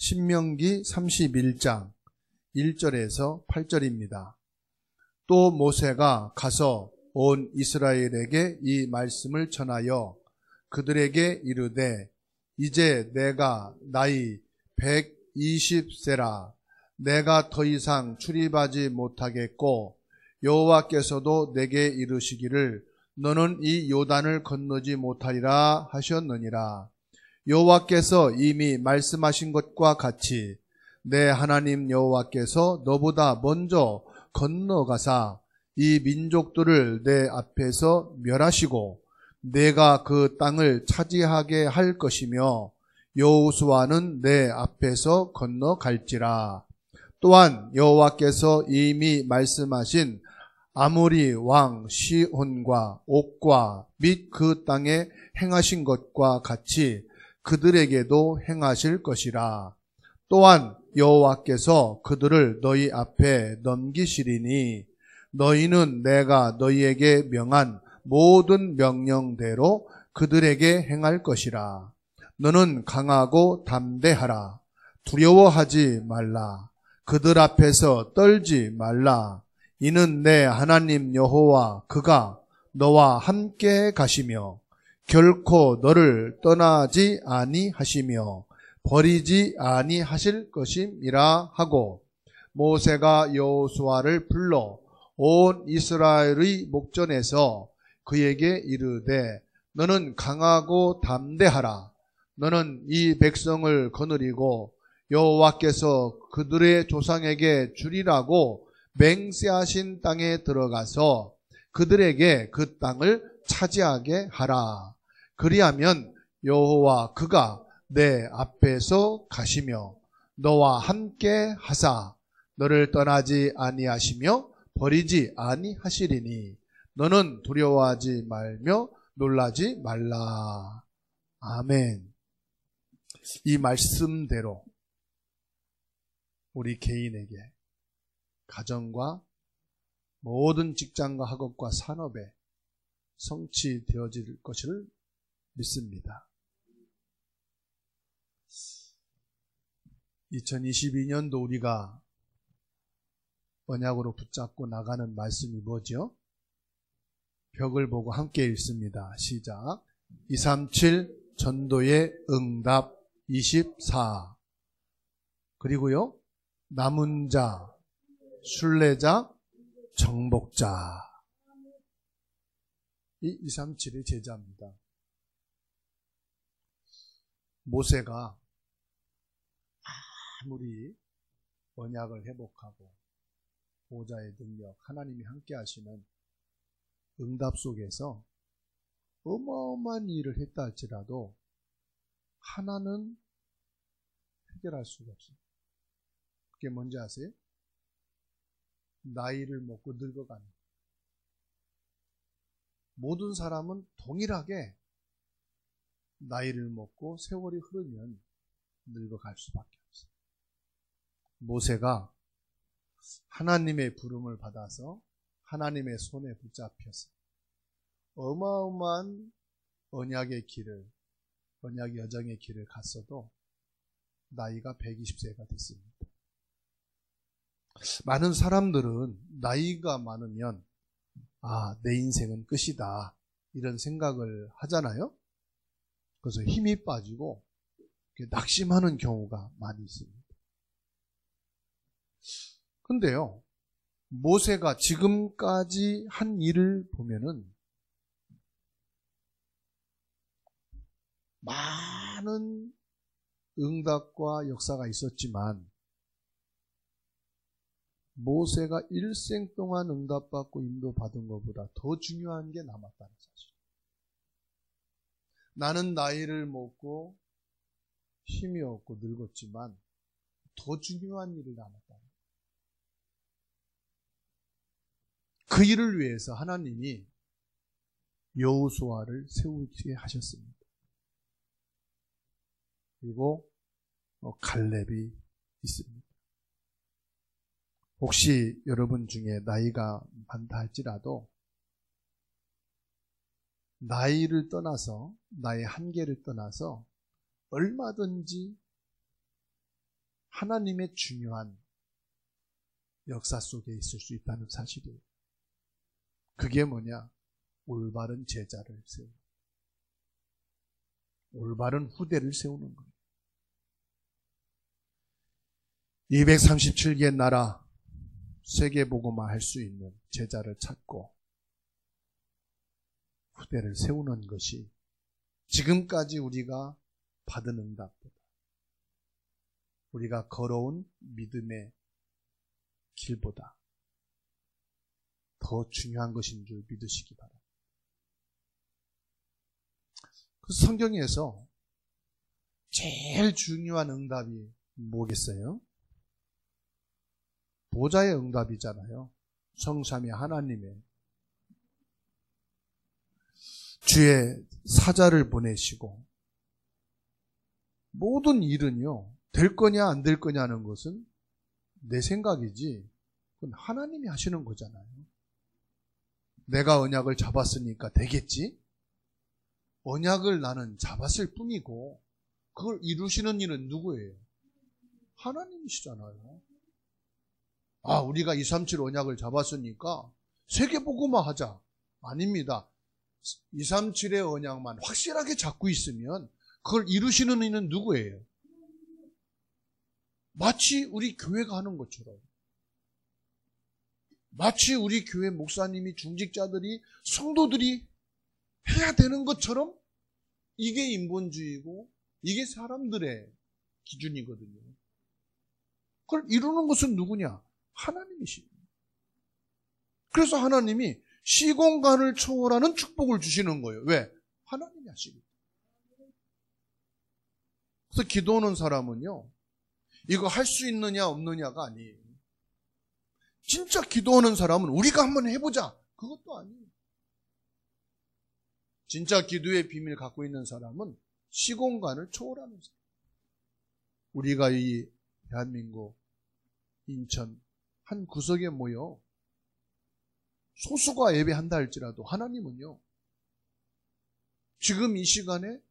신명기 31장 1절에서 8절입니다. 또 모세가 가서 온 이스라엘에게 이 말씀을 전하여 그들에게 이르되 이제 내가 나이 120세라 내가 더 이상 출입하지 못하겠고 여호와께서도 내게 이르시기를 너는 이 요단을 건너지 못하리라 하셨느니라. 여호와께서 이미 말씀하신 것과 같이 내 하나님 여호와께서 너보다 먼저 건너가사 이 민족들을 내 앞에서 멸하시고 내가 그 땅을 차지하게 할 것이며 여호수아는 내 앞에서 건너갈지라. 또한 여호와께서 이미 말씀하신 아모리 왕 시혼과 옥과 및 그 땅에 행하신 것과 같이 그들에게도 행하실 것이라. 또한 여호와께서 그들을 너희 앞에 넘기시리니 너희는 내가 너희에게 명한 모든 명령대로 그들에게 행할 것이라. 너는 강하고 담대하라. 두려워하지 말라. 그들 앞에서 떨지 말라. 이는 내 하나님 여호와 그가 너와 함께 가시며 결코 너를 떠나지 아니하시며 버리지 아니하실 것임이라 하고 모세가 여호수아를 불러 온 이스라엘의 목전에서 그에게 이르되 너는 강하고 담대하라. 너는 이 백성을 거느리고 여호와께서 그들의 조상에게 주리라고 맹세하신 땅에 들어가서 그들에게 그 땅을 차지하게 하라. 그리하면 여호와 그가 내 앞에서 가시며 너와 함께 하사 너를 떠나지 아니하시며 버리지 아니하시리니 너는 두려워하지 말며 놀라지 말라. 아멘. 이 말씀대로 우리 개인에게 가정과 모든 직장과 학업과 산업에 성취되어질 것을 믿습니다. 2022년도 우리가 언약으로 붙잡고 나가는 말씀이 뭐죠? 벽을 보고 함께 읽습니다. 시작. 237 전도의 응답 24. 그리고요, 남은 자, 순례자, 정복자. 이 237의 제자입니다. 모세가 아무리 언약을 회복하고 보호자의 능력, 하나님이 함께 하시는 응답 속에서 어마어마한 일을 했다 할지라도 하나는 해결할 수가 없어요. 그게 뭔지 아세요? 나이를 먹고 늙어가는. 모든 사람은 동일하게 나이를 먹고 세월이 흐르면 늙어갈 수밖에 없어요. 모세가 하나님의 부름을 받아서 하나님의 손에 붙잡혀서 어마어마한 언약의 길을, 언약 여정의 길을 갔어도 나이가 120세가 됐습니다. 많은 사람들은 나이가 많으면 내 인생은 끝이다 이런 생각을 하잖아요. 그래서 힘이 빠지고 낙심하는 경우가 많이 있습니다. 근데요, 모세가 지금까지 한 일을 보면은 많은 응답과 역사가 있었지만 모세가 일생 동안 응답받고 인도받은 것보다 더 중요한 게 남았다는 사실. 나는 나이를 먹고 힘이 없고 늙었지만 더 중요한 일이 남았다. 그 일을 위해서 하나님이 여호수아를 세우게 하셨습니다. 그리고 갈렙이 있습니다. 혹시 여러분 중에 나이가 많다 할지라도 나이를 떠나서, 나의 한계를 떠나서 얼마든지 하나님의 중요한 역사 속에 있을 수 있다는 사실이에요. 그게 뭐냐? 올바른 제자를 세우는, 올바른 후대를 세우는 거예요. 237개 나라 세계복음화 할 수 있는 제자를 찾고 후대를 세우는 것이 지금까지 우리가 받은 응답보다 우리가 걸어온 믿음의 길보다 더 중요한 것인 줄 믿으시기 바랍니다. 그 성경에서 제일 중요한 응답이 뭐겠어요? 보좌의 응답이잖아요. 성삼위 하나님의 주의 사자를 보내시고 모든 일은요, 될 거냐 안 될 거냐는 것은 내 생각이지 그건 하나님이 하시는 거잖아요. 내가 언약을 잡았으니까 되겠지? 언약을 나는 잡았을 뿐이고 그걸 이루시는 일은 누구예요? 하나님이시잖아요. 아, 우리가 237 언약을 잡았으니까 세계복음화 하자. 아닙니다. 237의 언약만 확실하게 잡고 있으면 그걸 이루시는 이는 누구예요? 마치 우리 교회가 하는 것처럼, 마치 우리 교회 목사님이, 중직자들이, 성도들이 해야 되는 것처럼 이게 인본주의고 이게 사람들의 기준이거든요. 그걸 이루는 것은 누구냐? 하나님이십니다. 그래서 하나님이 시공간을 초월하는 축복을 주시는 거예요. 왜? 하나님이 하시거든요. 그래서 기도하는 사람은요, 이거 할 수 있느냐 없느냐가 아니에요. 진짜 기도하는 사람은 우리가 한번 해보자, 그것도 아니에요. 진짜 기도의 비밀을 갖고 있는 사람은 시공간을 초월하는 사람. 우리가 이 대한민국 인천 한 구석에 모여 소수가 예배한다 할지라도 하나님은요, 지금 이 시간에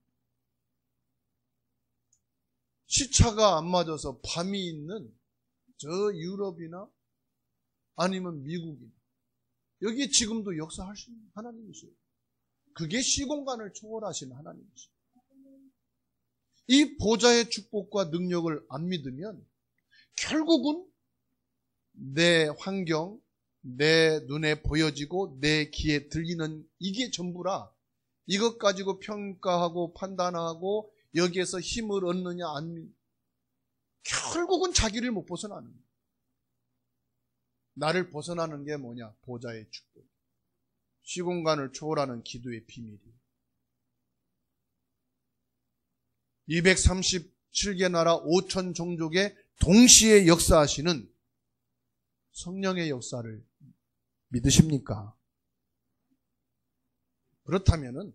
시차가 안 맞아서 밤이 있는 저 유럽이나 아니면 미국이나 여기에 지금도 역사할 수 있는 하나님이세요. 그게 시공간을 초월하시는 하나님이세요. 이 보좌의 축복과 능력을 안 믿으면 결국은 내 환경, 내 눈에 보여지고 내 귀에 들리는 이게 전부라. 이것 가지고 평가하고 판단하고 여기에서 힘을 얻느냐 안, 결국은 자기를 못 벗어나는 거예요. 나를 벗어나는 게 뭐냐? 보좌의 축복. 시공간을 초월하는 기도의 비밀이에요. 237개 나라 5천 종족에 동시에 역사하시는 성령의 역사를 믿으십니까? 그렇다면은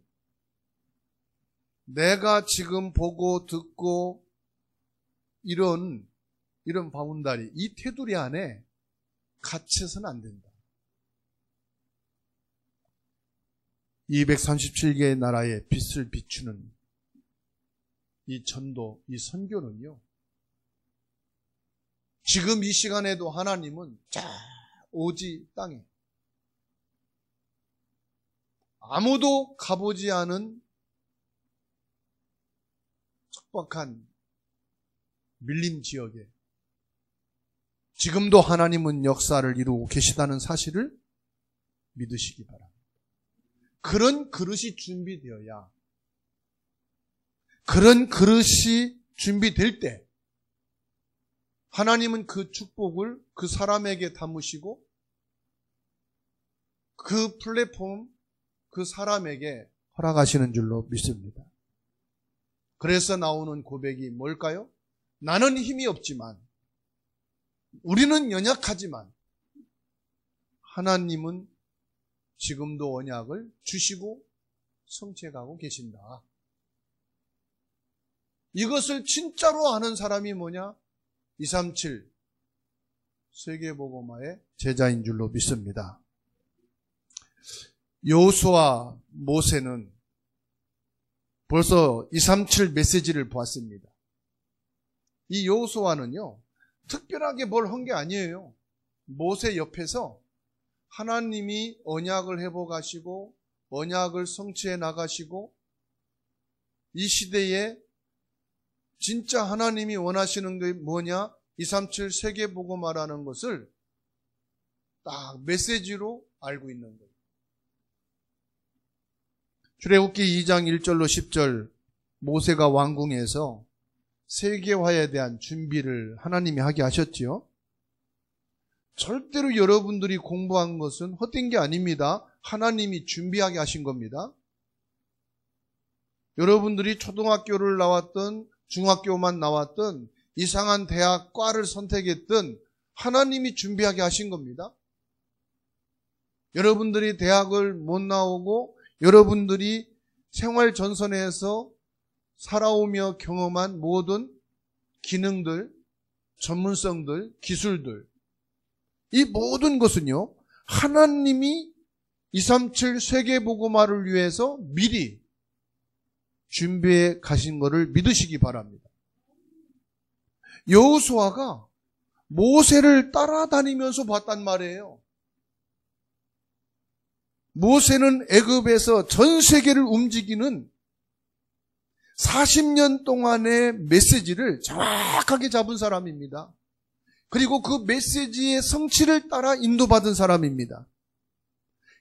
내가 지금 보고 듣고 이런 바운다리, 이 테두리 안에 갇혀서는 안 된다. 237개의 나라의 빛을 비추는 이 전도, 이 선교는요, 지금 이 시간에도 하나님은 오지 땅에 아무도 가보지 않은 척박한 밀림 지역에 지금도 하나님은 역사를 이루고 계시다는 사실을 믿으시기 바랍니다. 그런 그릇이 준비되어야, 그런 그릇이 준비될 때 하나님은 그 축복을 그 사람에게 담으시고 그 플랫폼, 그 사람에게 허락하시는 줄로 믿습니다. 그래서 나오는 고백이 뭘까요? 나는 힘이 없지만, 우리는 연약하지만 하나님은 지금도 언약을 주시고 성취해가고 계신다. 이것을 진짜로 아는 사람이 뭐냐? 237 세계복음화의 제자인 줄로 믿습니다. 여호수아와 모세는 벌써 237 메시지를 보았습니다. 이 여호수아는요, 특별하게 뭘 한 게 아니에요. 모세 옆에서 하나님이 언약을 회복하시고 언약을 성취해 나가시고 이 시대에 진짜 하나님이 원하시는 게 뭐냐? 237 세계복음화라는 것을 딱 메시지로 알고 있는 거예요. 출애굽기 2장 1절로 10절 모세가 왕궁에서 세계화에 대한 준비를 하나님이 하게 하셨지요. 절대로 여러분들이 공부한 것은 헛된 게 아닙니다. 하나님이 준비하게 하신 겁니다. 여러분들이 초등학교를 나왔든 중학교만 나왔든 이상한 대학과를 선택했든 하나님이 준비하게 하신 겁니다. 여러분들이 대학을 못 나오고 여러분들이 생활 전선에서 살아오며 경험한 모든 기능들, 전문성들, 기술들, 이 모든 것은요, 하나님이 237 세계복음화를 위해서 미리 준비해 가신 것을 믿으시기 바랍니다. 여호수아가 모세를 따라다니면서 봤단 말이에요. 모세는 애굽에서 전 세계를 움직이는 40년 동안의 메시지를 정확하게 잡은 사람입니다. 그리고 그 메시지의 성취를 따라 인도받은 사람입니다.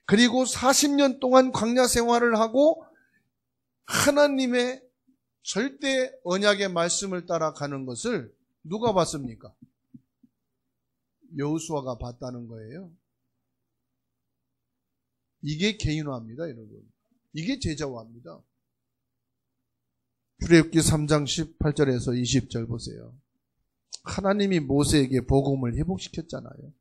그리고 40년 동안 광야 생활을 하고 하나님의 절대 언약의 말씀을 따라가는 것을 누가 봤습니까? 여호수아가 봤다는 거예요. 이게 개인화입니다, 여러분. 이게 제자화입니다. 출애굽기 3장 18절에서 20절 보세요. 하나님이 모세에게 복음을 회복시켰잖아요.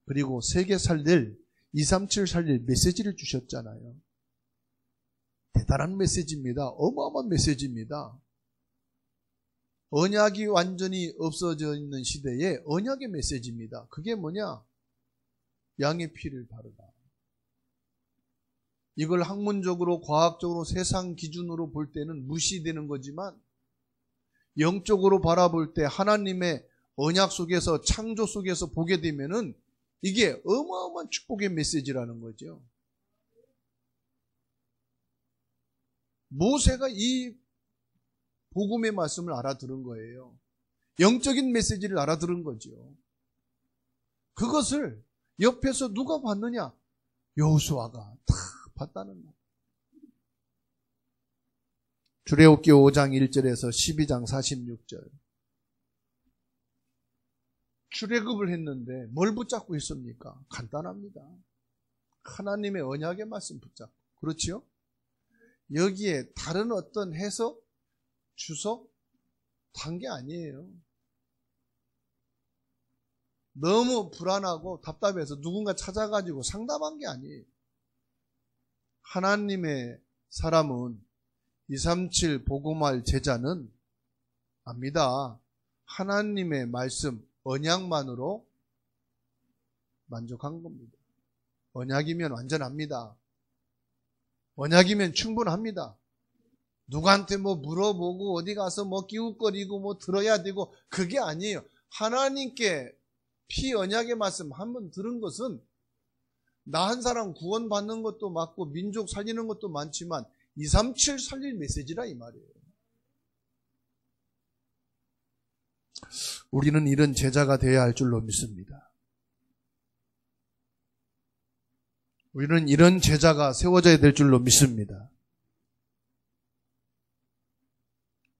그리고 세계 살릴 237 살릴 메시지를 주셨잖아요. 대단한 메시지입니다. 어마어마한 메시지입니다. 언약이 완전히 없어져 있는 시대에 언약의 메시지입니다. 그게 뭐냐? 양의 피를 바르라. 이걸 학문적으로 과학적으로 세상 기준으로 볼 때는 무시되는 거지만 영적으로 바라볼 때 하나님의 언약 속에서 창조 속에서 보게 되면은 이게 어마어마한 축복의 메시지라는 거죠. 모세가 이 복음의 말씀을 알아들은 거예요. 영적인 메시지를 알아들은 거죠. 그것을 옆에서 누가 봤느냐? 여호수아가 다 봤다는 말. 출애굽기 5장 1절에서 12장 46절. 출애굽을 했는데 뭘 붙잡고 있습니까? 간단합니다. 하나님의 언약의 말씀 붙잡고. 그렇지요? 여기에 다른 어떤 해석, 주석 단 게 아니에요. 너무 불안하고 답답해서 누군가 찾아가지고 상담한 게 아니에요. 하나님의 사람은 237 복음할 제자는 압니다. 하나님의 말씀, 언약만으로 만족한 겁니다. 언약이면 완전합니다. 언약이면 충분합니다. 누구한테 뭐 물어보고 어디 가서 뭐 끼웃거리고 뭐 들어야 되고 그게 아니에요. 하나님께 피 언약의 말씀 한 번 들은 것은 나 한 사람 구원받는 것도 맞고 민족 살리는 것도 많지만 237 살릴 메시지라 이 말이에요. 우리는 이런 제자가 되어야 할 줄로 믿습니다. 우리는 이런 제자가 세워져야 될 줄로 믿습니다.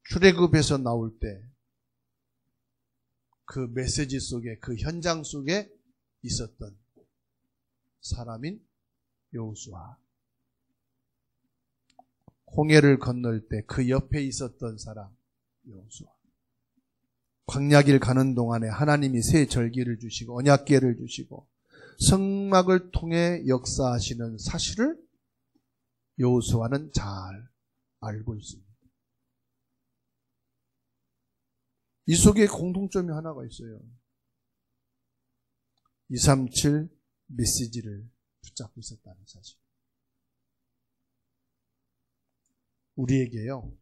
출애굽에서 나올 때 그 메시지 속에 그 현장 속에 있었던 사람인 여호수아. 홍해를 건널 때 그 옆에 있었던 사람 여호수아. 광야길 가는 동안에 하나님이 새 절기를 주시고 언약궤를 주시고 성막을 통해 역사하시는 사실을 여호수아는 잘 알고 있습니다. 이 속에 공통점이 하나가 있어요. 237 메시지를 붙잡고 있었다는 사실. 우리에게요,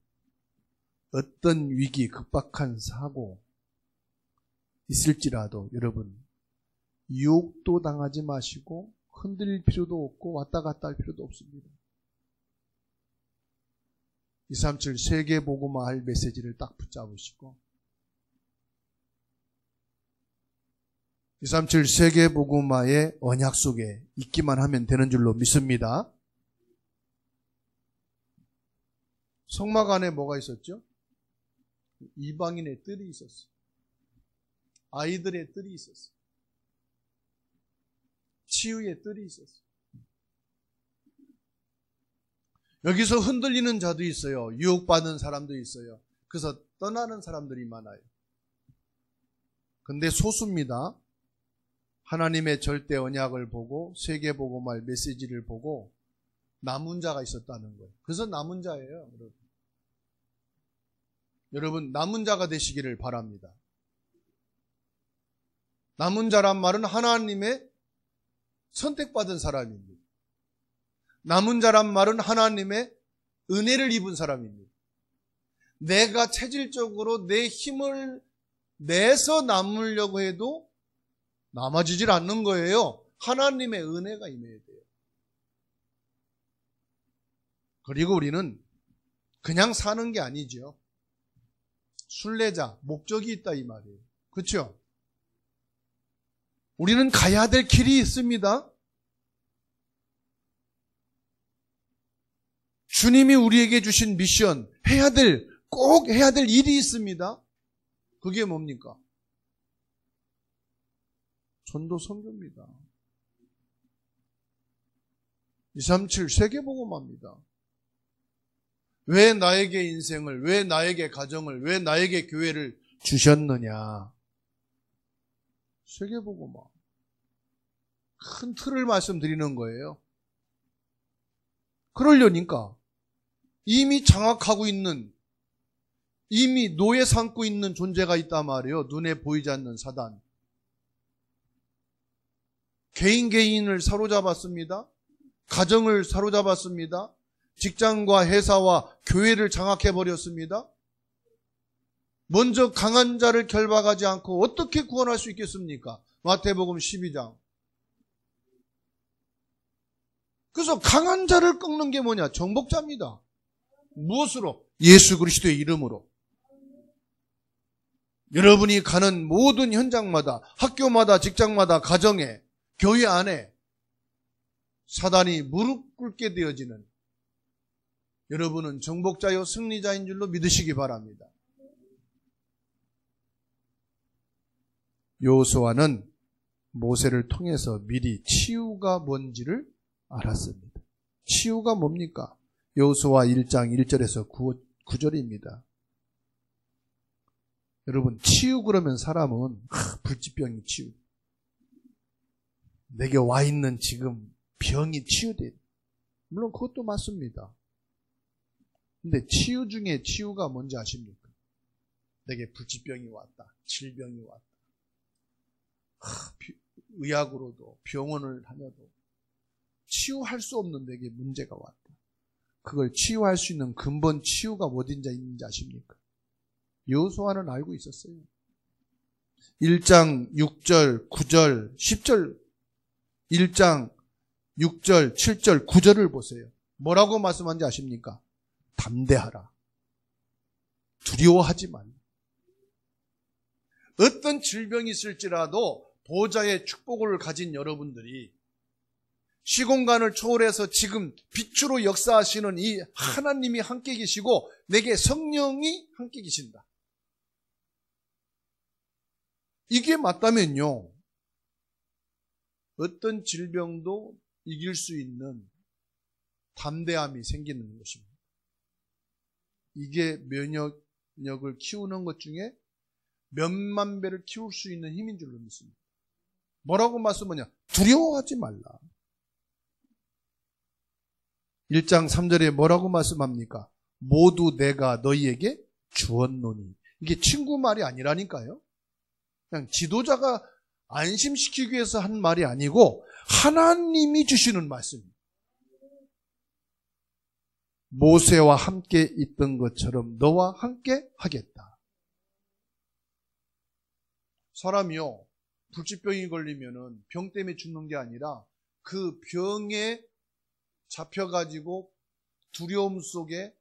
어떤 위기, 급박한 사고 있을지라도 여러분 유혹도 당하지 마시고 흔들릴 필요도 없고 왔다 갔다 할 필요도 없습니다. 237 세계복음화 할 메시지를 딱 붙잡으시고 237 세계복음화의 언약 속에 있기만 하면 되는 줄로 믿습니다. 성막 안에 뭐가 있었죠? 이방인의 뜰이 있었어요. 아이들의 뜰이 있었어요. 치유의 뜰이 있었어요. 여기서 흔들리는 자도 있어요. 유혹받는 사람도 있어요. 그래서 떠나는 사람들이 많아요. 근데 소수입니다. 하나님의 절대 언약을 보고 세계복음화 메시지를 보고 남은 자가 있었다는 거예요. 그래서 남은 자예요. 여러분 남은 자가 되시기를 바랍니다. 남은 자란 말은 하나님의 선택받은 사람입니다. 남은 자란 말은 하나님의 은혜를 입은 사람입니다. 내가 체질적으로 내 힘을 내서 남으려고 해도 남아지질 않는 거예요. 하나님의 은혜가 임해야 돼요. 그리고 우리는 그냥 사는 게 아니죠. 순례자, 목적이 있다 이 말이에요. 그렇죠? 우리는 가야 될 길이 있습니다. 주님이 우리에게 주신 미션, 꼭 해야 될 일이 있습니다. 그게 뭡니까? 전도 선교입니다. 237 세계복음화입니다. 왜 나에게 인생을, 왜 나에게 가정을, 왜 나에게 교회를 주셨느냐? 세계복음화. 큰 틀을 말씀드리는 거예요. 그러려니까 이미 장악하고 있는, 이미 노예 삼고 있는 존재가 있단 말이에요. 눈에 보이지 않는 사단. 개인을 사로잡았습니다. 가정을 사로잡았습니다. 직장과 회사와 교회를 장악해버렸습니다. 먼저 강한 자를 결박하지 않고 어떻게 구원할 수 있겠습니까? 마태복음 12장. 그래서 강한 자를 꺾는 게 뭐냐? 정복자입니다. 무엇으로? 예수 그리스도의 이름으로. 여러분이 가는 모든 현장마다, 학교마다, 직장마다, 가정에, 교회 안에 사단이 무릎 꿇게 되어지는 여러분은 정복자요 승리자인 줄로 믿으시기 바랍니다. 여호수아는 모세를 통해서 미리 치유가 뭔지를 알았습니다. 치유가 뭡니까? 여호수아 1장 1절에서 9절입니다. 여러분 치유 그러면 사람은 불치병이 치유. 내게 와 있는 지금 병이 치유돼. 물론 그것도 맞습니다. 근데 치유 중에 치유가 뭔지 아십니까? 내게 불치병이 왔다. 질병이 왔다. 의학으로도 병원을 다녀도 치유할 수 없는 내게 문제가 왔다. 그걸 치유할 수 있는 근본 치유가 어딘지 있는지 아십니까? 여호수아는 알고 있었어요. 1장 6절, 9절, 10절 1장 6절, 7절, 9절을 보세요. 뭐라고 말씀한지 아십니까? 담대하라. 두려워하지 말라. 어떤 질병이 있을지라도 보좌의 축복을 가진 여러분들이 시공간을 초월해서 지금 빛으로 역사하시는 이 하나님이 함께 계시고 내게 성령이 함께 계신다. 이게 맞다면요. 어떤 질병도 이길 수 있는 담대함이 생기는 것입니다. 이게 면역력을 키우는 것 중에 몇만 배를 키울 수 있는 힘인 줄로 믿습니다. 뭐라고 말씀하냐? 두려워하지 말라. 1장 3절에 뭐라고 말씀합니까? 모두 내가 너희에게 주었노니. 이게 친구 말이 아니라니까요. 그냥 지도자가 안심시키기 위해서 한 말이 아니고 하나님이 주시는 말씀입니다. 모세와 함께 있던 것처럼 너와 함께 하겠다. 사람이요, 불치병이 걸리면은 병 때문에 죽는 게 아니라 그 병에 잡혀가지고 두려움 속에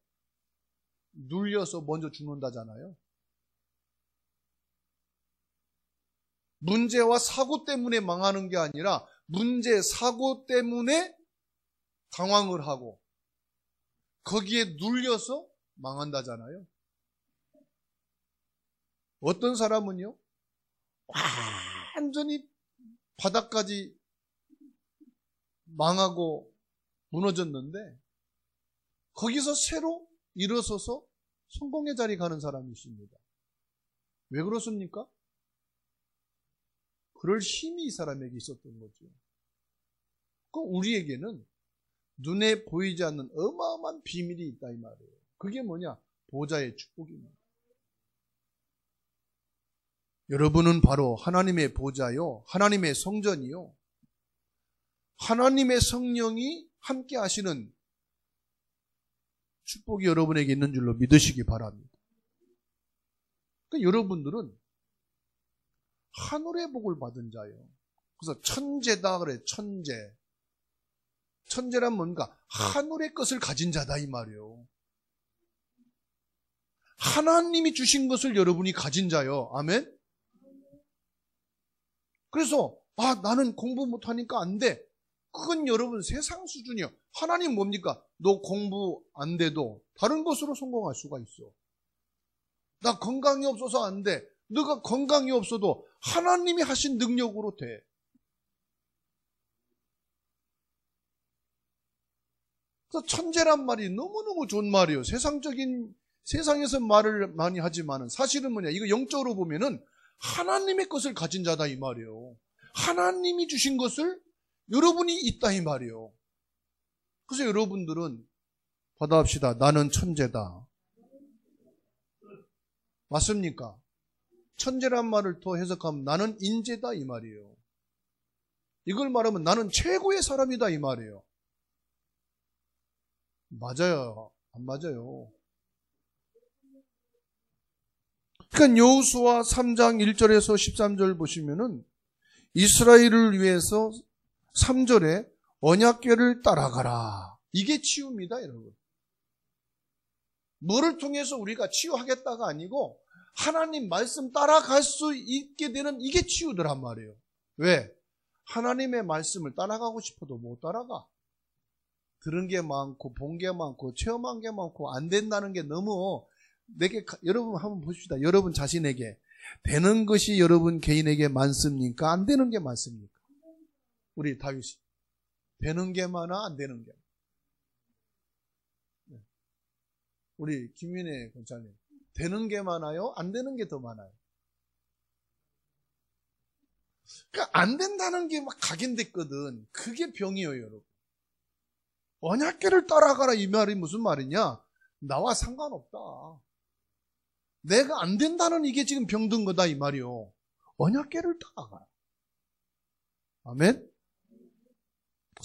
눌려서 먼저 죽는다잖아요. 문제와 사고 때문에 망하는 게 아니라 문제, 사고 때문에 당황을 하고 거기에 눌려서 망한다잖아요. 어떤 사람은요, 완전히 바닥까지 망하고 무너졌는데 거기서 새로 일어서서 성공의 자리 가는 사람이 있습니다. 왜 그렇습니까? 그럴 힘이 이 사람에게 있었던 거죠. 우리에게는 눈에 보이지 않는 어마어마한 비밀이 있다 이 말이에요. 그게 뭐냐? 보좌의 축복입니다. 여러분은 바로 하나님의 보좌요, 하나님의 성전이요, 하나님의 성령이 함께 하시는 축복이 여러분에게 있는 줄로 믿으시기 바랍니다. 그러니까 여러분들은 하늘의 복을 받은 자예요. 그래서 천재다 그래, 천재. 천재란 뭔가? 하늘의 것을 가진 자다 이 말이에요. 하나님이 주신 것을 여러분이 가진 자요. 아멘? 그래서 나는 공부 못하니까 안 돼. 그건 여러분 세상 수준이요. 하나님 뭡니까? 너 공부 안 돼도 다른 것으로 성공할 수가 있어. 나 건강이 없어서 안 돼. 너가 건강이 없어도 하나님이 하신 능력으로 돼. 그래서 천재란 말이 너무너무 좋은 말이에요. 세상에서 말을 많이 하지만은 사실은 뭐냐? 이거 영적으로 보면은 하나님의 것을 가진 자다 이 말이에요. 하나님이 주신 것을 여러분이 있다 이 말이에요. 그래서 여러분들은 받아합시다. 나는 천재다. 맞습니까? 천재란 말을 더 해석하면 나는 인재다 이 말이에요. 이걸 말하면 나는 최고의 사람이다 이 말이에요. 맞아요? 안 맞아요? 그러니까 여호수아 3장 1절에서 13절 보시면은 이스라엘을 위해서 3절에 언약궤를 따라가라. 이게 치유입니다, 여러분. 뭐를 통해서 우리가 치유하겠다가 아니고 하나님 말씀 따라갈 수 있게 되는 이게 치유더란 말이에요. 왜? 하나님의 말씀을 따라가고 싶어도 못 따라가. 들은 게 많고 본 게 많고 체험한 게 많고 안 된다는 게 너무 여러분 한번 보십시다. 여러분 자신에게 되는 것이 여러분 개인에게 많습니까? 안 되는 게 많습니까? 우리 다윗이 되는 게 많아, 안 되는 게 많아? 우리 김윤혜 권사님 되는 게 많아요? 안 되는 게 더 많아요? 그러니까 안 된다는 게 막 각인됐거든. 그게 병이에요, 여러분. 언약궤를 따라가라 이 말이 무슨 말이냐? 나와 상관없다. 내가 안 된다는 이게 지금 병든 거다 이 말이요. 언약궤를 따라가라. 아멘?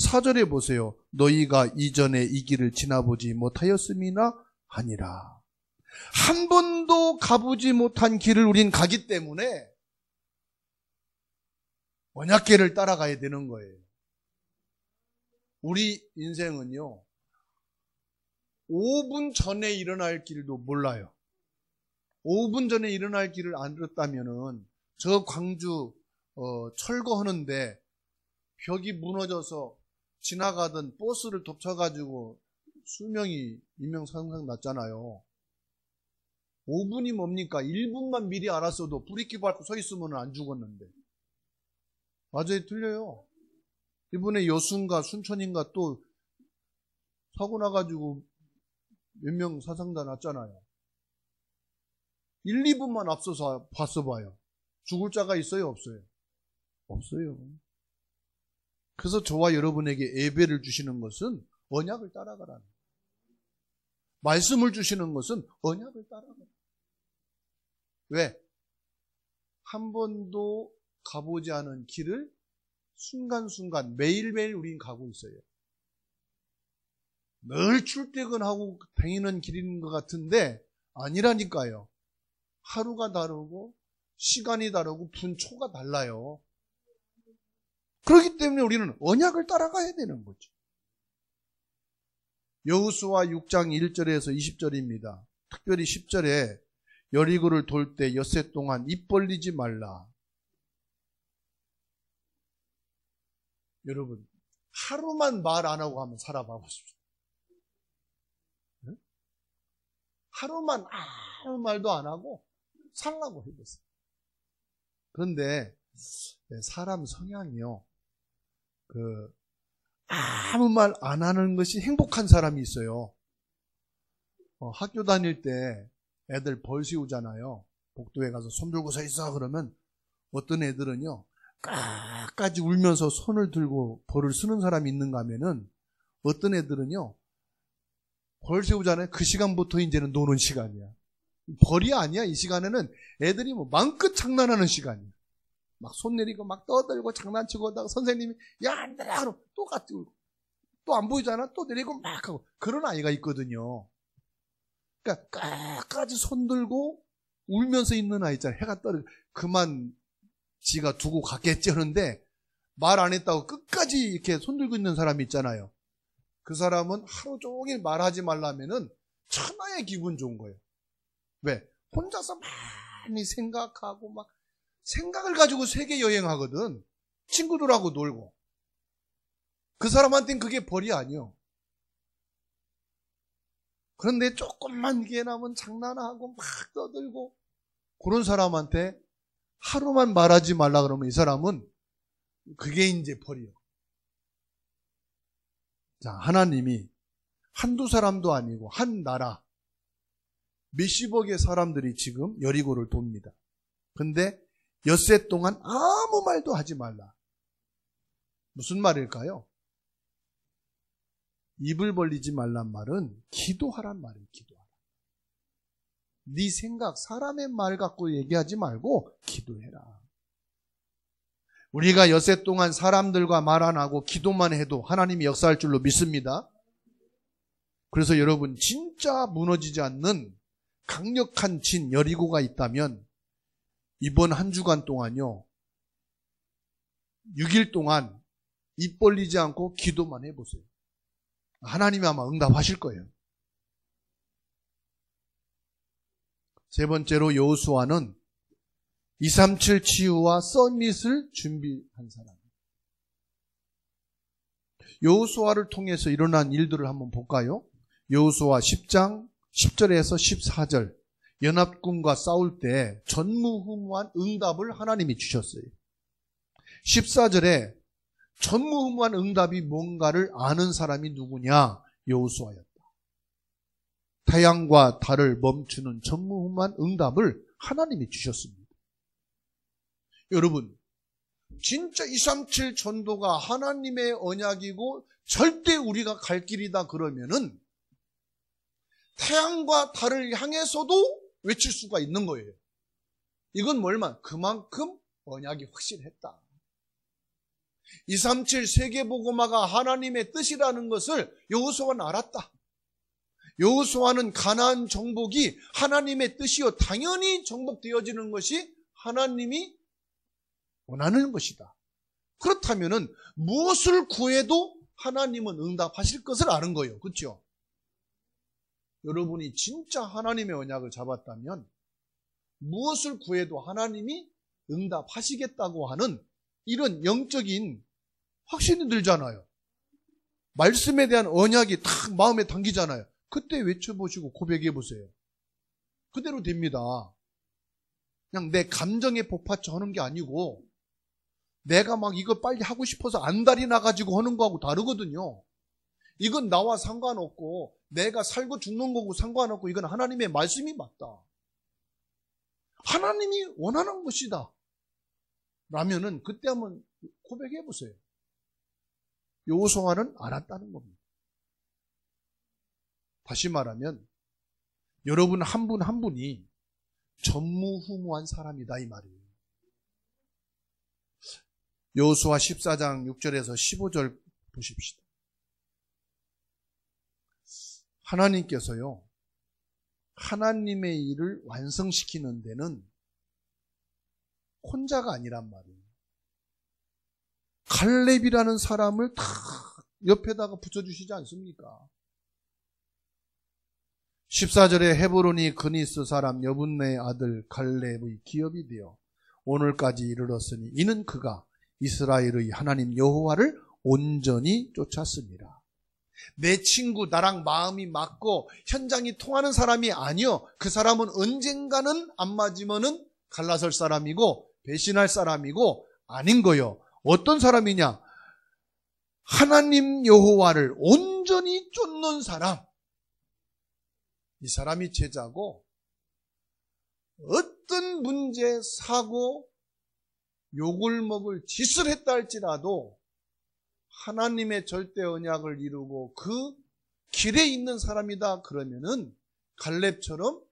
4절에 보세요. 너희가 이전에 이 길을 지나보지 못하였음이나 하니라. 한 번도 가보지 못한 길을 우린 가기 때문에 언약궤를 따라가야 되는 거예요. 우리 인생은요, 5분 전에 일어날 길도 몰라요. 5분 전에 일어날 길을 안 들었다면은 저 광주 철거하는데 벽이 무너져서 지나가던 버스를 덮쳐가지고 수명이 인명사상 났잖아요. 5분이 뭡니까? 1분만 미리 알았어도 브레이크 밟고 서 있으면 안 죽었는데. 맞아요? 틀려요. 이번에 여순가 순천인가 또 사고 나가지고 몇 명 사상자 났잖아요. 1, 2분만 앞서서 봤어 봐요. 죽을 자가 있어요? 없어요? 없어요. 그래서 저와 여러분에게 예배를 주시는 것은 언약을 따라가라는 거예요. 말씀을 주시는 것은 언약을 따라가라. 왜? 한 번도 가보지 않은 길을 순간순간 매일매일 우린 가고 있어요. 늘 출퇴근하고 다니는 길인 것 같은데 아니라니까요. 하루가 다르고 시간이 다르고 분초가 달라요. 그렇기 때문에 우리는 언약을 따라가야 되는 거죠. 여호수아 6장 1절에서 20절입니다. 특별히 10절에 여리고를 돌 때 엿새 동안 입 벌리지 말라. 여러분, 하루만 말 안 하고 한번 살아봐 보십시오. 하루만 아무 말도 안 하고 살라고 해보세요. 그런데 사람 성향이요, 아무 말 안 하는 것이 행복한 사람이 있어요. 학교 다닐 때 애들 벌 세우잖아요. 복도에 가서 손 들고 서 있어 그러면 어떤 애들은요 끝까지 울면서 손을 들고 벌을 쓰는 사람이 있는가 하면은 어떤 애들은요 벌 세우잖아요. 그 시간부터 이제는 노는 시간이야. 벌이 아니야. 이 시간에는 애들이 뭐 마음껏 장난하는 시간이야. 막 손 내리고 막 떠들고 장난치고 하다가 선생님이 야 안 되라 그러면 또 같이 울고 또 안 보이잖아. 또 내리고 막 하고 그런 아이가 있거든요. 그러니까 끝까지 손 들고 울면서 있는 아이 있잖아요. 해가 떨어져 그만 지가 두고 갔겠지 하는데 말 안 했다고 끝까지 이렇게 손 들고 있는 사람이 있잖아요. 그 사람은 하루 종일 말하지 말라면은 천하의 기분 좋은 거예요. 왜? 혼자서 많이 생각하고 막 생각을 가지고 세계 여행하거든. 친구들하고 놀고. 그 사람한테는 그게 벌이 아니요. 그런데 조금만 기회 나면 장난하고 막 떠들고 그런 사람한테 하루만 말하지 말라 그러면 이 사람은 그게 이제 벌이요. 자, 하나님이 한두 사람도 아니고 한 나라 몇십억의 사람들이 지금 여리고를 돕니다. 근데 엿새 동안 아무 말도 하지 말라. 무슨 말일까요? 입을 벌리지 말란 말은 기도하란 말이에요. 기도하라. 네 생각, 사람의 말 갖고 얘기하지 말고 기도해라. 우리가 엿새 동안 사람들과 말 안 하고 기도만 해도 하나님이 역사할 줄로 믿습니다. 그래서 여러분 진짜 무너지지 않는 강력한 진 여리고가 있다면 이번 한 주간 동안요 6일 동안 입 벌리지 않고 기도만 해보세요. 하나님이 아마 응답하실 거예요. 세 번째로 여호수아는 237 치유와 서밋을 준비한 사람. 여호수아를 통해서 일어난 일들을 한번 볼까요? 여호수아 10장 10절에서 14절 연합군과 싸울 때 전무후무한 응답을 하나님이 주셨어요. 14절에 전무후무한 응답이 뭔가를 아는 사람이 누구냐? 여호수아였다. 태양과 달을 멈추는 전무후무한 응답을 하나님이 주셨습니다. 여러분, 진짜 237 전도가 하나님의 언약이고 절대 우리가 갈 길이다 그러면은 태양과 달을 향해서도 외칠 수가 있는 거예요. 이건 뭘만? 그만큼 언약이 확실했다. 237 세계복음화가 하나님의 뜻이라는 것을 여호수아는 알았다. 여호수아는 가나안 정복이 하나님의 뜻이요 당연히 정복되어지는 것이 하나님이 원하는 것이다. 그렇다면은 무엇을 구해도 하나님은 응답하실 것을 아는 거예요. 그렇죠? 여러분이 진짜 하나님의 언약을 잡았다면 무엇을 구해도 하나님이 응답하시겠다고 하는 이런 영적인 확신이 들잖아요. 말씀에 대한 언약이 딱 마음에 담기잖아요. 그때 외쳐보시고 고백해보세요. 그대로 됩니다. 그냥 내 감정에 복받쳐 하는 게 아니고 내가 막 이거 빨리 하고 싶어서 안달이 나가지고 하는 거하고 다르거든요. 이건 나와 상관없고 내가 살고 죽는 거고 상관없고 이건 하나님의 말씀이 맞다. 하나님이 원하는 것이다. 라면은 그때 한번 고백해 보세요. 여호수아는 알았다는 겁니다. 다시 말하면 여러분 한 분 한 분이 전무후무한 사람이다 이 말이에요. 여호수아 14장 6절에서 15절 보십시다. 하나님께서요, 하나님의 일을 완성시키는 데는 혼자가 아니란 말이에요. 갈렙이라는 사람을 다 옆에다가 붙여주시지 않습니까? 14절에 헤브론이 그니스 사람 여분네의 아들 갈렙의 기업이 되어 오늘까지 이르렀으니 이는 그가 이스라엘의 하나님 여호와를 온전히 쫓았습니다. 내 친구, 나랑 마음이 맞고 현장이 통하는 사람이 아니요. 그 사람은 언젠가는 안 맞으면은 갈라설 사람이고 배신할 사람이고 아닌 거요. 어떤 사람이냐? 하나님 여호와를 온전히 쫓는 사람. 이 사람이 제자고 어떤 문제, 사고, 욕을 먹을 짓을 했다 할지라도 하나님의 절대 언약을 이루고 그 길에 있는 사람이다 그러면은 갈렙처럼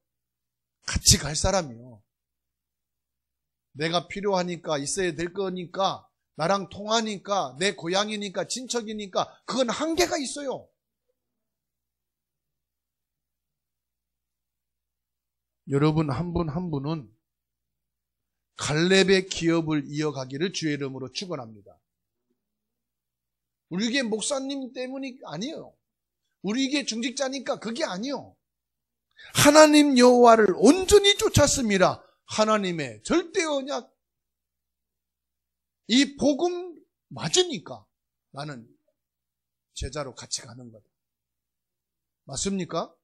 같이 갈 사람이요. 내가 필요하니까 있어야 될 거니까 나랑 통하니까 내 고향이니까 친척이니까 그건 한계가 있어요. 여러분 한 분 한 분은 갈렙의 기업을 이어가기를 주의 이름으로 축원합니다. 우리에게 목사님 때문이 아니에요. 우리에게 중직자니까 그게 아니에요. 하나님 여호와를 온전히 쫓았습니다. 하나님의 절대 언약, 이 복음 맞으니까 나는 제자로 같이 가는 거다. 맞습니까?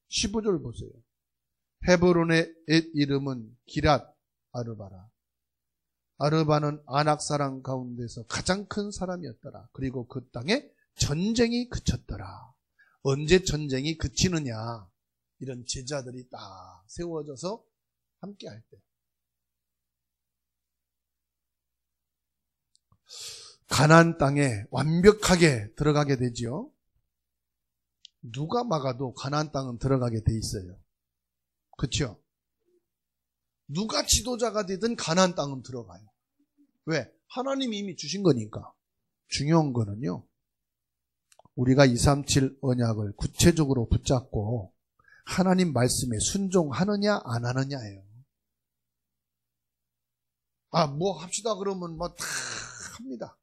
15절 보세요. 헤브론의 옛 이름은 기랏 아르바라. 아르바는 아낙 사람 가운데서 가장 큰 사람이었더라. 그리고 그 땅에 전쟁이 그쳤더라. 언제 전쟁이 그치느냐? 이런 제자들이 딱 세워져서 함께 할 때. 가나안 땅에 완벽하게 들어가게 되지요. 누가 막아도 가나안 땅은 들어가게 돼 있어요. 그렇죠? 누가 지도자가 되든 가나안 땅은 들어가요. 왜? 하나님이 이미 주신 거니까. 중요한 거는요, 우리가 237 언약을 구체적으로 붙잡고 하나님 말씀에 순종하느냐 안 하느냐예요. 뭐 합시다 그러면 뭐 다 합니다.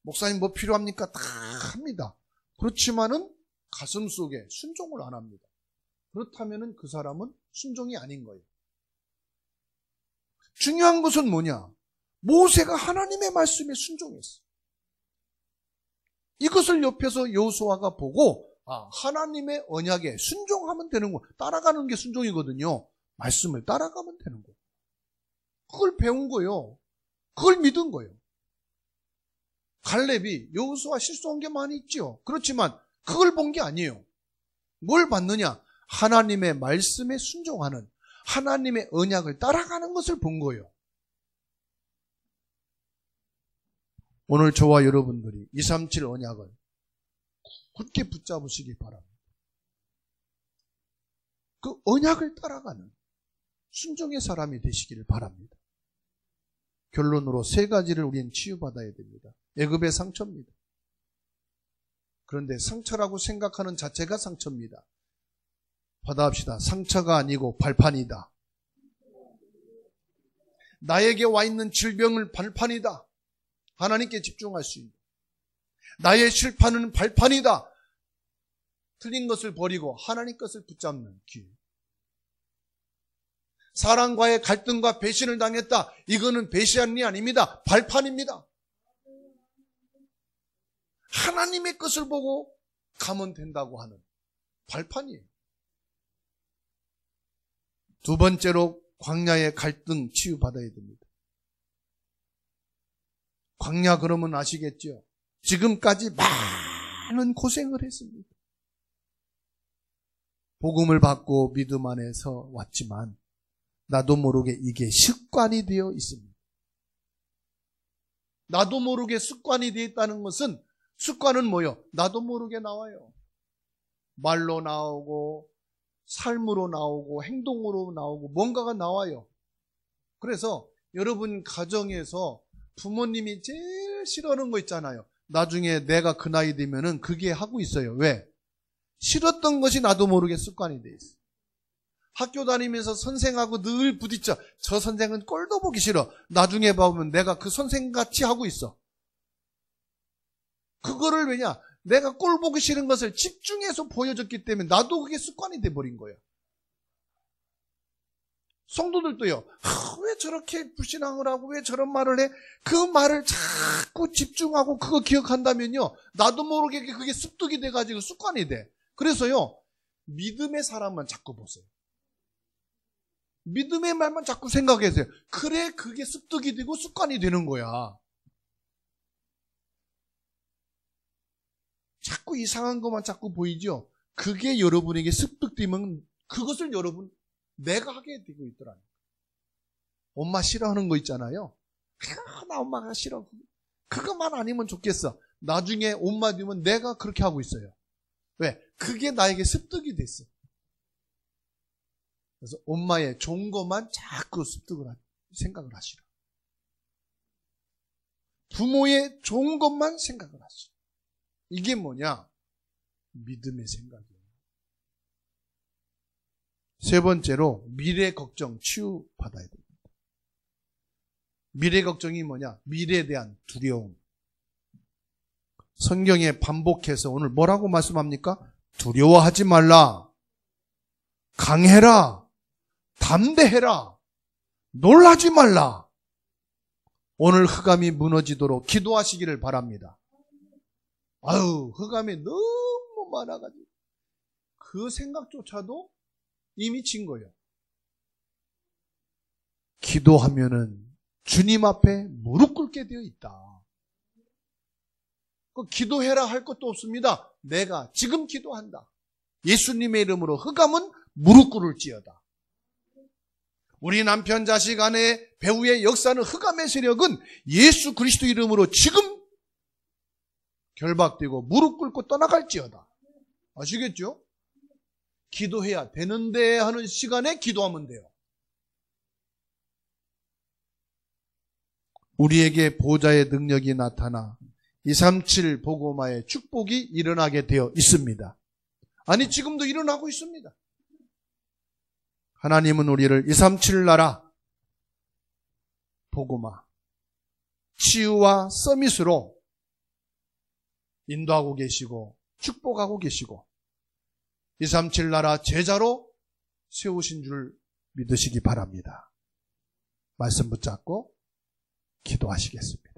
목사님 뭐 필요합니까? 다 합니다. 그렇지만은 가슴 속에 순종을 안 합니다. 그렇다면은 그 사람은 순종이 아닌 거예요. 중요한 것은 뭐냐? 모세가 하나님의 말씀에 순종했어. 이것을 옆에서 여호수아가 보고 하나님의 언약에 순종하면 되는 거, 따라가는 게 순종이거든요. 말씀을 따라가면 되는 거예요. 그걸 배운 거예요. 그걸 믿은 거예요. 갈렙이 여호수아 실수한 게 많이 있죠. 그렇지만 그걸 본 게 아니에요. 뭘 봤느냐? 하나님의 말씀에 순종하는, 하나님의 언약을 따라가는 것을 본 거예요. 오늘 저와 여러분들이 237 언약을 굳게 붙잡으시기 바랍니다. 그 언약을 따라가는 순종의 사람이 되시기를 바랍니다. 결론으로 세 가지를 우리는 치유받아야 됩니다. 애굽의 상처입니다. 그런데 상처라고 생각하는 자체가 상처입니다. 받아합시다. 상처가 아니고 발판이다. 나에게 와 있는 질병은 발판이다. 하나님께 집중할 수 있는. 나의 실패는 발판이다. 틀린 것을 버리고 하나님 것을 붙잡는 기회. 사람과의 갈등과 배신을 당했다. 이거는 배신이 아닙니다. 발판입니다. 하나님의 것을 보고 가면 된다고 하는 발판이에요. 두 번째로 광야의 갈등 치유받아야 됩니다. 광야 그러면 아시겠죠? 지금까지 많은 고생을 했습니다. 복음을 받고 믿음 안에서 왔지만 나도 모르게 이게 습관이 되어 있습니다. 나도 모르게 습관이 되어 있다는 것은, 습관은 뭐예요? 나도 모르게 나와요. 말로 나오고 삶으로 나오고 행동으로 나오고 뭔가가 나와요. 그래서 여러분 가정에서 부모님이 제일 싫어하는 거 있잖아요. 나중에 내가 그 나이 되면은 그게 하고 있어요. 왜? 싫었던 것이 나도 모르게 습관이 돼 있어. 학교 다니면서 선생하고 늘 부딪혀. 저 선생은 꼴도 보기 싫어. 나중에 보면 내가 그 선생같이 하고 있어. 그거를 왜냐? 내가 꼴 보기 싫은 것을 집중해서 보여줬기 때문에 나도 그게 습관이 돼버린 거야. 성도들도요. 왜 저렇게 불신앙을 하고 왜 저런 말을 해? 그 말을 자꾸 집중하고 그거 기억한다면요. 나도 모르게 그게 습득이 돼가지고 습관이 돼. 그래서요. 믿음의 사람만 자꾸 보세요. 믿음의 말만 자꾸 생각하세요. 그래 그게 습득이 되고 습관이 되는 거야. 자꾸 이상한 것만 자꾸 보이죠? 그게 여러분에게 습득되면 그것을 여러분 내가 하게 되고 있더라고요. 엄마 싫어하는 거 있잖아요. 나 엄마가 싫어. 그것만 아니면 좋겠어. 나중에 엄마 되면 내가 그렇게 하고 있어요. 왜? 그게 나에게 습득이 됐어. 그래서 엄마의 좋은 것만 자꾸 생각을 하시라. 부모의 좋은 것만 생각을 하시라. 이게 뭐냐? 믿음의 생각이에요. 세 번째로 미래 걱정 치유받아야 됩니다. 미래 걱정이 뭐냐? 미래에 대한 두려움. 성경에 반복해서 오늘 뭐라고 말씀합니까? 두려워하지 말라. 강해라. 담대해라. 놀라지 말라. 오늘 흑암이 무너지도록 기도하시기를 바랍니다. 아유, 흑암이 너무 많아가지고 그 생각조차도 이미 진 거예요. 기도하면은 주님 앞에 무릎 꿇게 되어 있다. 기도해라 할 것도 없습니다. 내가 지금 기도한다. 예수님의 이름으로 흑암은 무릎 꿇을지어다. 우리 남편, 자식, 아내, 배우의 역사는 흑암의 세력은 예수 그리스도 이름으로 지금 결박되고 무릎 꿇고 떠나갈지어다. 아시겠죠? 기도해야 되는데 하는 시간에 기도하면 돼요. 우리에게 보좌의 능력이 나타나 237 보고마의 축복이 일어나게 되어 있습니다. 아니 지금도 일어나고 있습니다. 하나님은 우리를 237 나라 보고마 치유와 서밋으로 인도하고 계시고 축복하고 계시고 237 나라 제자로 세우신 줄 믿으시기 바랍니다. 말씀 붙잡고 기도하시겠습니다.